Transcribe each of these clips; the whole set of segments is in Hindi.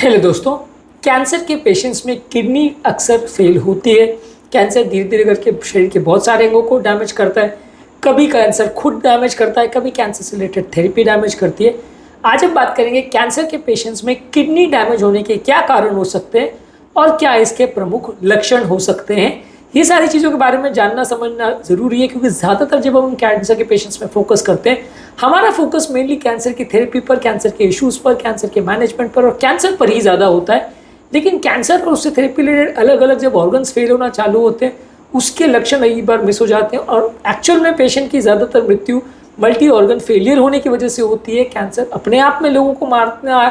हेलो दोस्तों, कैंसर के पेशेंट्स में किडनी अक्सर फेल होती है। कैंसर धीरे धीरे करके शरीर के बहुत सारे अंगों को डैमेज करता है। कभी कैंसर खुद डैमेज करता है, कभी कैंसर से रिलेटेड थेरेपी डैमेज करती है। आज हम बात करेंगे कैंसर के पेशेंट्स में किडनी डैमेज होने के क्या कारण हो सकते हैं और क्या इसके प्रमुख लक्षण हो सकते हैं। ये सारी चीज़ों के बारे में जानना समझना ज़रूरी है, क्योंकि ज़्यादातर जब हम कैंसर के पेशेंट्स में फोकस करते हैं, हमारा फोकस मेनली कैंसर की थेरेपी पर, कैंसर के इश्यूज़ पर, कैंसर के मैनेजमेंट पर और कैंसर पर ही ज़्यादा होता है। लेकिन कैंसर और उससे थेरेपी रिलेटेड अलग अलग जब ऑर्गन्स फेल होना चालू होते हैं, उसके लक्षण कई बार मिस हो जाते हैं और एक्चुअल में पेशेंट की ज़्यादातर मृत्यु मल्टी ऑर्गन फेलियर होने की वजह से होती है। कैंसर अपने आप में लोगों को मारना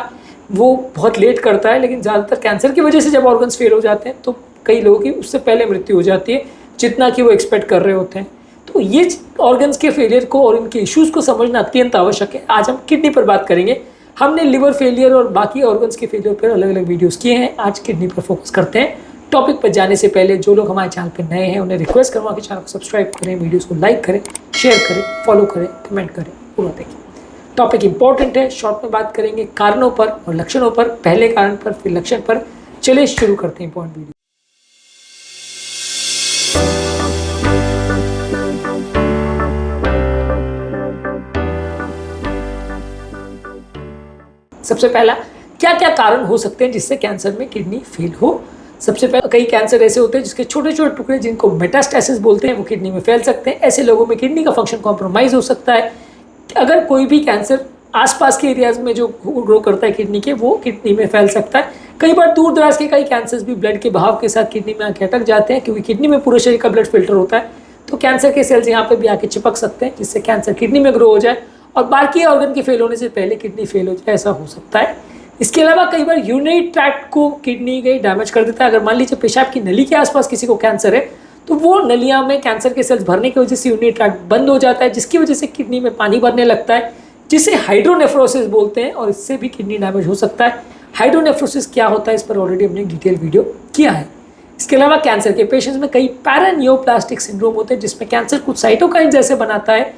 वो बहुत लेट करता है, लेकिन ज़्यादातर कैंसर की वजह से जब ऑर्गन्स फेल हो जाते हैं तो कई लोगों की उससे पहले मृत्यु हो जाती है, जितना कि वो एक्सपेक्ट कर रहे होते हैं। तो ये ऑर्गन्स के फेलियर को और इनके इश्यूज़ को समझना अत्यंत आवश्यक है। आज हम किडनी पर बात करेंगे। हमने लिवर फेलियर और बाकी ऑर्गन्स के फेलियर पर अलग अलग वीडियोस किए हैं, आज किडनी पर फोकस करते हैं। टॉपिक पर जाने से पहले जो लोग हमारे चैनल पर नए हैं उन्हें रिक्वेस्ट करूँगा कि चैनल को सब्सक्राइब करें, वीडियोज़ को लाइक करें, शेयर करें, फॉलो करें, कमेंट करें, पूरा देखें। टॉपिक इंपॉर्टेंट है, शॉर्ट में बात करेंगे कारणों पर और लक्षणों पर, पहले कारण पर फिर लक्षण पर। चलिए शुरू करते हैं इंपॉर्टेंट वीडियो। सबसे पहला, क्या क्या कारण हो सकते हैं जिससे कैंसर में किडनी फेल हो। सबसे पहले, कई कैंसर ऐसे होते हैं जिसके छोटे छोटे टुकड़े, जिनको मेटास्टेसिस बोलते हैं, वो किडनी में फैल सकते हैं। ऐसे लोगों में किडनी का फंक्शन कॉम्प्रोमाइज़ हो सकता है। अगर कोई भी कैंसर आसपास के एरियाज में जो ग्रो करता है किडनी के, वो किडनी में फैल सकता है। कई बार दूर दराज के कई कैंसर्स भी ब्लड के बहाव के साथ किडनी में आके अटक जाते हैं, क्योंकि किडनी में पूरे शरीर का ब्लड फिल्टर होता है। तो कैंसर के सेल्स यहाँ पे भी आके चिपक सकते हैं, जिससे कैंसर किडनी में ग्रो हो जाए और बाकी ऑर्गन के फेल होने से पहले किडनी फेल हो जाए, ऐसा हो सकता है। इसके अलावा कई बार यूरिनरी ट्रैक्ट को किडनी के डैमेज कर देता है। अगर मान लीजिए पेशाब की नली के आसपास किसी को कैंसर है, तो वो नलियाँ में कैंसर के सेल्स भरने की वजह से यूरिनरी ट्रैक्ट बंद हो जाता है, जिसकी वजह से किडनी में पानी भरने लगता है, जिसे हाइड्रोनेफ्रोसिस बोलते हैं, और इससे भी किडनी डैमेज हो सकता है। हाइड्रोनेफ्रोसिस क्या होता है, इस पर ऑलरेडी हमने डिटेल वीडियो किया है। इसके अलावा कैंसर के पेशेंट्स में कई पैरानियोप्लास्टिक सिंड्रोम होते हैं, जिसमें कैंसर कुछ साइटोकाइन जैसे बनाता है,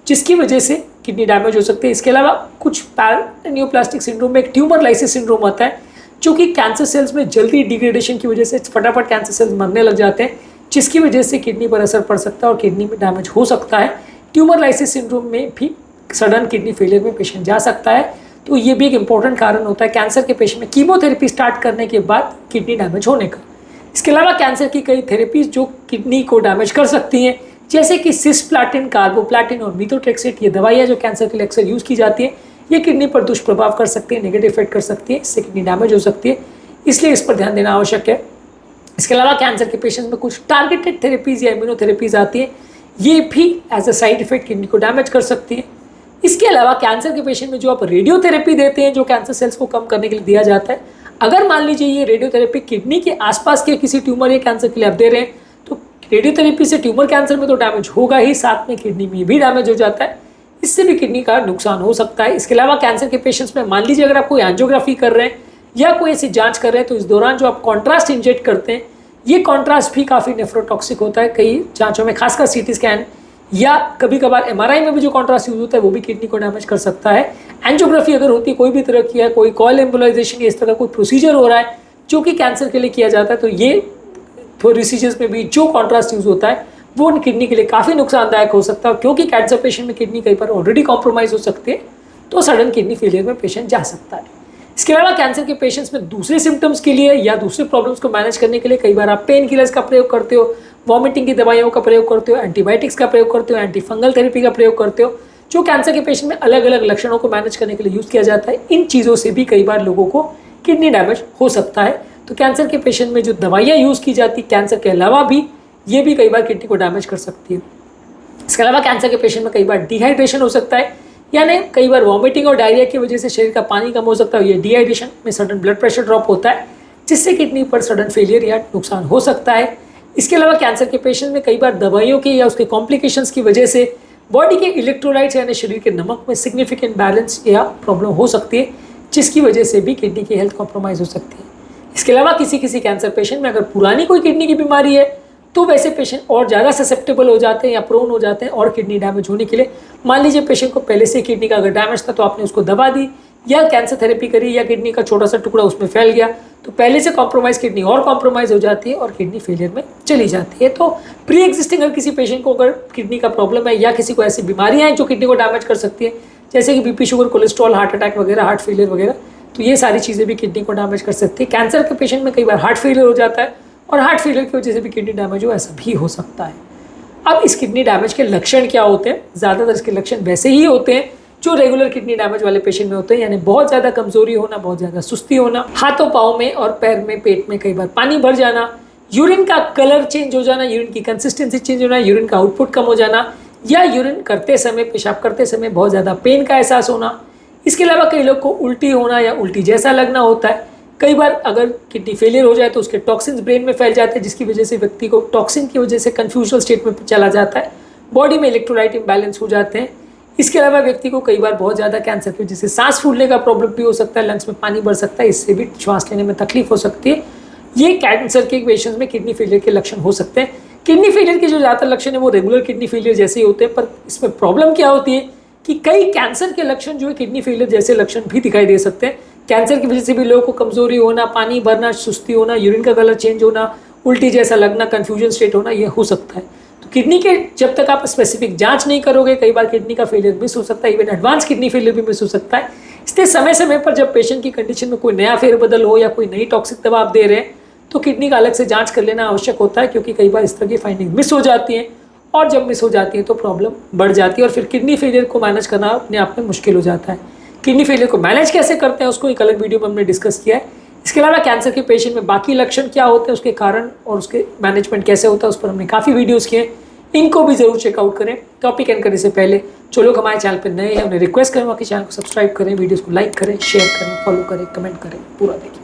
जिसकी वजह से किडनी डैमेज हो सकती है। इसके अलावा कुछ पैरानियोप्लास्टिक सिंड्रोम में एक ट्यूमर लाइसिस सिंड्रोम आता है, जो कि कैंसर सेल्स में जल्दी डिग्रेडेशन की वजह से फटाफट कैंसर सेल्स मरने लग जाते हैं, जिसकी वजह से किडनी पर असर पड़ सकता है और किडनी में डैमेज हो सकता है। ट्यूमर लाइसिस सिंड्रोम में भी सडन किडनी फेलियर में पेशेंट जा सकता है। तो ये भी एक इंपॉर्टेंट कारण होता है कैंसर के पेशेंट में कीमोथेरेपी स्टार्ट करने के बाद किडनी डैमेज होने का। इसके अलावा कैंसर की कई थेरेपीज जो किडनी को डैमेज कर सकती हैं, जैसे कि सिस्प्लाटिन, कार्बोप्लाटिन और मीथोट्रेक्सेट, ये दवाइयाँ जो कैंसर के लिए अक्सर यूज़ की जाती हैं, ये किडनी पर दुष्प्रभाव कर सकती है, नेगेटिव इफेक्ट कर सकती है, इससे किडनी डैमेज हो सकती है, इसलिए इस पर ध्यान देना आवश्यक है। इसके अलावा कैंसर के पेशेंट्स में कुछ टारगेटेड थेरेपीज़ या इम्यूनोथेरेपीज़ आती हैं, ये भी as a side effect kidney को डैमेज कर सकती है। इसके अलावा कैंसर के पेशेंट में जो आप रेडियोथेरेपी देते हैं, जो कैंसर सेल्स को कम करने के लिए दिया जाता है, अगर मान लीजिए ये रेडियोथेरेपी किडनी के आसपास के किसी ट्यूमर या कैंसर के लिए आप दे रहे हैं, तो रेडियोथेरेपी से ट्यूमर कैंसर में तो डैमेज होगा ही, साथ में किडनी में भी डैमेज हो जाता है, इससे भी किडनी का नुकसान हो सकता है। इसके अलावा कैंसर के पेशेंट्स में मान लीजिए अगर आप कोई एंजियोग्राफी कर रहे हैं या कोई ऐसी जाँच कर रहे हैं, तो इस दौरान जो आप कॉन्ट्रास्ट इंजेक्ट करते हैं, ये कॉन्ट्रास्ट भी काफ़ी नेफ्रोटॉक्सिक होता है। कई जाँचों में, खासकर सीटी स्कैन या कभी कभार एमआरआई में भी जो कॉन्ट्रास्ट यूज होता है, वो भी किडनी को डैमेज कर सकता है। एंजियोग्राफी अगर होती है कोई भी तरह की है, कोई कॉइल एम्बोलाइजेशन या इस तरह का कोई प्रोसीजर हो रहा है जो कि कैंसर के लिए किया जाता है, तो ये प्रोसीजर्स में भी जो कॉन्ट्रास्ट यूज होता है वो किडनी के लिए काफ़ी नुकसानदायक हो सकता है, क्योंकि कैंसर पेशेंट में किडनी कई बार ऑलरेडी कॉम्प्रोमाइज़ हो सकती है, तो सडन किडनी फेलियर में पेशेंट जा सकता है। इसके अलावा कैंसर के पेशेंट्स में दूसरे सिम्टम्स के लिए या दूसरे प्रॉब्लम्स को मैनेज करने के लिए कई बार आप पेन किलर्स का प्रयोग करते हो, वॉमिटिंग की दवाइयों का प्रयोग करते हो, एंटीबायोटिक्स का प्रयोग करते हो, एंटी फंगल थेरेपी का प्रयोग करते हो, जो कैंसर के पेशेंट में अलग अलग लक्षणों को मैनेज करने के लिए यूज़ किया जाता है। इन चीज़ों से भी कई बार लोगों को किडनी डैमेज हो सकता है। तो कैंसर के पेशेंट में जो दवाइयाँ यूज़ की जाती है कैंसर के अलावा भी, ये भी कई बार किडनी को डैमेज कर सकती है। इसके अलावा कैंसर के पेशेंट में कई बार डिहाइड्रेशन हो सकता है, यानी कई बार वॉमिटिंग और डायरिया की वजह से शरीर का पानी कम हो सकता है। ये डिहाइड्रेशन में सडन ब्लड प्रेशर ड्रॉप होता है, जिससे किडनी पर सडन फेलियर या नुकसान हो सकता है। इसके अलावा कैंसर के पेशेंट में कई बार दवाइयों के या उसके कॉम्प्लिकेशंस की वजह से बॉडी के इलेक्ट्रोलाइट्स यानी शरीर के नमक में सिग्निफिकेंट बैलेंस या प्रॉब्लम हो सकती है, जिसकी वजह से भी किडनी की हेल्थ कॉम्प्रोमाइज़ हो सकती है। इसके अलावा किसी कैंसर पेशेंट में अगर पुरानी कोई किडनी की बीमारी है, तो वैसे पेशेंट और ज़्यादा ससेप्टेबल हो जाते हैं या प्रोन हो जाते हैं और किडनी डैमेज होने के लिए। मान लीजिए पेशेंट को पहले से किडनी का अगर डैमेज था, तो आपने उसको दवा दी या कैंसर थेरेपी करी या किडनी का छोटा सा टुकड़ा उसमें फैल गया, तो पहले से कॉम्प्रोमाइज़ किडनी और कॉम्प्रोमाइज़ हो जाती है और किडनी फेलियर में चली जाती है। तो प्री एग्जिस्टिंग अगर किसी पेशेंट को अगर किडनी का प्रॉब्लम है या किसी को ऐसी बीमारियां हैं जो किडनी को डैमेज कर सकती है, जैसे कि BP, sugar, cholesterol, heart attack वगैरह, हार्ट फेलियर वगैरह, तो ये सारी चीज़ें भी किडनी को डैमेज कर सकती है। कैंसर के पेशेंट में कई बार हार्ट फेलियर हो जाता है और हार्ट फेलियर की वजह से भी किडनी डैमेज हो, ऐसा भी हो सकता है। अब इस किडनी डैमेज के लक्षण क्या होते हैं? ज़्यादातर इसके लक्षण वैसे ही होते हैं जो रेगुलर किडनी डैमेज वाले पेशेंट में होते हैं, यानी बहुत ज़्यादा कमजोरी होना, बहुत ज़्यादा सुस्ती होना, हाथों पाँव में और पैर में, पेट में कई बार पानी भर जाना, यूरिन का कलर चेंज हो जाना, यूरिन की कंसिस्टेंसी चेंज होना, यूरिन का आउटपुट कम हो जाना, या यूरिन करते समय, पेशाब करते समय बहुत ज़्यादा पेन का एहसास होना। इसके अलावा कई लोग को उल्टी होना या उल्टी जैसा लगना होता है। कई बार अगर किडनी फेलियर हो जाए तो उसके टॉक्सिन्स ब्रेन में फैल जाते हैं, जिसकी वजह से व्यक्ति को टॉक्सिन की वजह से कन्फ्यूजनल स्टेट में चला जाता है, बॉडी में इलेक्ट्रोलाइट इम्बैलेंस हो जाते हैं। इसके अलावा व्यक्ति को कई बार बहुत ज़्यादा कैंसर की वजह से सांस फूलने का प्रॉब्लम भी हो सकता है, लंग्स में पानी भर सकता है, इससे भी श्वास लेने में तकलीफ हो सकती है। ये कैंसर के पेशेंट्स में किडनी फेलियर के लक्षण हो सकते हैं। किडनी फेलियर के जो ज़्यादातर लक्षण है वो रेगुलर किडनी फेलियर जैसे ही होते हैं, पर इसमें प्रॉब्लम क्या होती है कि कई कैंसर के लक्षण जो है किडनी फेलियर जैसे लक्षण भी दिखाई दे सकते हैं। कैंसर की वजह से भी लोगों को कमजोरी होना, पानी भरना, सुस्ती होना, यूरिन का कलर चेंज होना, उल्टी जैसा लगना, कन्फ्यूजन स्टेट होना, ये हो सकता है। तो किडनी के जब तक आप स्पेसिफिक जांच नहीं करोगे, कई बार किडनी का फेलियर मिस हो सकता है, इवन एडवांस किडनी फेलियर भी मिस हो सकता है। इसलिए समय समय पर जब पेशेंट की कंडीशन में कोई नया फेरबदल हो या कोई नई टॉक्सिक दवा आप दे रहे हैं, तो किडनी का अलग से जांच कर लेना आवश्यक होता है, क्योंकि कई बार इस तरह की फाइंडिंग मिस हो जाती है, और जब मिस हो जाती है तो प्रॉब्लम बढ़ जाती है और फिर किडनी फेलियर को मैनेज करना अपने आप में मुश्किल हो जाता है। किडनी फेलियर को मैनेज कैसे करते हैं उसको एक अलग वीडियो में हमने डिस्कस किया है। इसके अलावा कैंसर के पेशेंट में बाकी लक्षण क्या होते हैं, उसके कारण और उसके मैनेजमेंट कैसे होता है, उस पर हमने काफ़ी वीडियोज़ किए, इनको भी जरूर चेकआउट करें। टॉपिक एंड करने से पहले जो लोग हमारे चैनल पर नए हैं उन्हें रिक्वेस्ट करूँगा कि चैनल को सब्सक्राइब करें, वीडियोज़ को लाइक करें, शेयर करें, फॉलो करें, कमेंट करें, पूरा देखें।